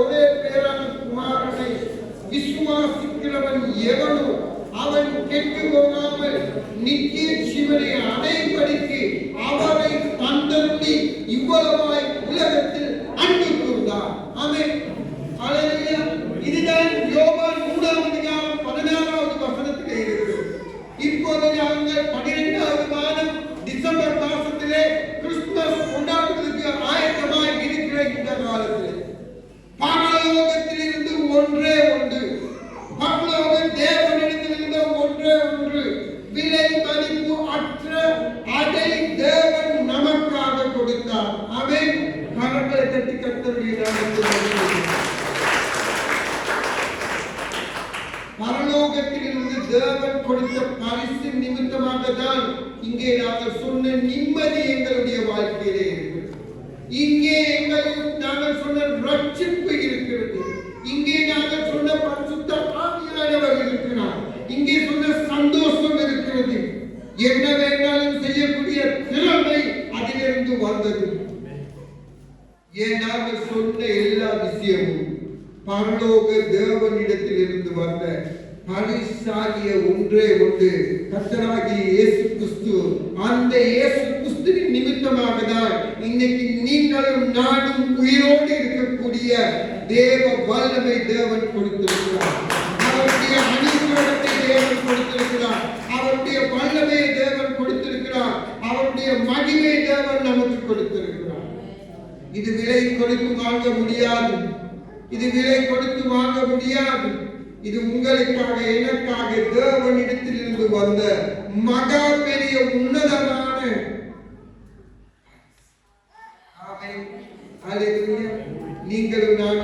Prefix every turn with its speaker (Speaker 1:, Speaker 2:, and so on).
Speaker 1: ஒரே பேரான குமாரனை விசுவாசிக்கிறவன் எவனோ அவன் கெட்டு போகாமல் நித்திய ஜீவனை அடைபடிக்கு அவரை தந்தருளி இவ்வளவாய் உலகத்தில் அன்பு கூர்ந்தார். ஆமென். ஹல்லேலூயா. இதுதான் யோவான் 3:16 வசனத்திலே இருக்கிறது. இப்போது நாங்கள் 12வது மாதம் டிசம்பர் மாசத்திலே கிறிஸ்துமஸ் கொண்டாடுவதற்கு ஆயத்தமாய் இருக்கிற இந்த காலத்திலே பரலோகத்திலிருந்து ஒன்றே ஒன்று, பரலோக தேவனிடத்திலிருந்து ஒன்றே ஒன்று, விலை மதிப்பு அற்ற அதை தேவன் நமக்காக கொடுத்தார். ஆமென். கரங்களை தட்டி கர்த்தருடைய நாமத்தில் பரலோகத்திலிருந்து தேவன் கொடுத்த பரிசு நிமித்தமாக தான் இங்கே நாங்கள் சொன்ன நிம்மதி எங்களுடைய வாழ்க்கையிலே இருக்கிறது. இங்கே நாங்கள் சொன்ன ரட்சிப்பு இருக்கிறது. இங்கே நாங்கள் சொன்ன பரிசுத்த ஆவியானவர் இருக்கிறார். இங்கே சொன்ன சந்தோஷம் இருக்கிறது. என்ன வேண்டாலும் செய்யக்கூடிய திறமை அதிலிருந்து வந்தது. ஏன் நாங்கள் சொன்ன எல்லா விஷயமும் பரலோக தேவனிடத்தில் இருந்து வந்த பரிசாகிய ஒன்றே ஒன்று, கர்த்தராகிய இயேசு கிறிஸ்து. அந்த இயேசு கிறிஸ்துவின் நிமித்தமாக தான் இன்னைக்கு நீங்களும் நானும் உயிரோடு இருக்கக்கூடிய தேவ வல்லமை தேவன் கொடுத்திருக்கிறார். அவருடைய அனுகிரகத்தை தேவன் கொடுத்திருக்கிறார். அவருடைய வல்லமையை தேவன் கொடுத்திருக்கிறார். அவருடைய மகிமையை தேவன் நமக்கு கொடுத்திருக்கிறார். இது விலை கொடுத்து வாங்க முடியாது. இது விலை கொடுத்து வாங்க முடியாது. இது உங்களுக்காக எனக்காக தேவனிடத்தில் இருந்து வந்த மகா பெரிய உன்னதமான நீங்களும் நான்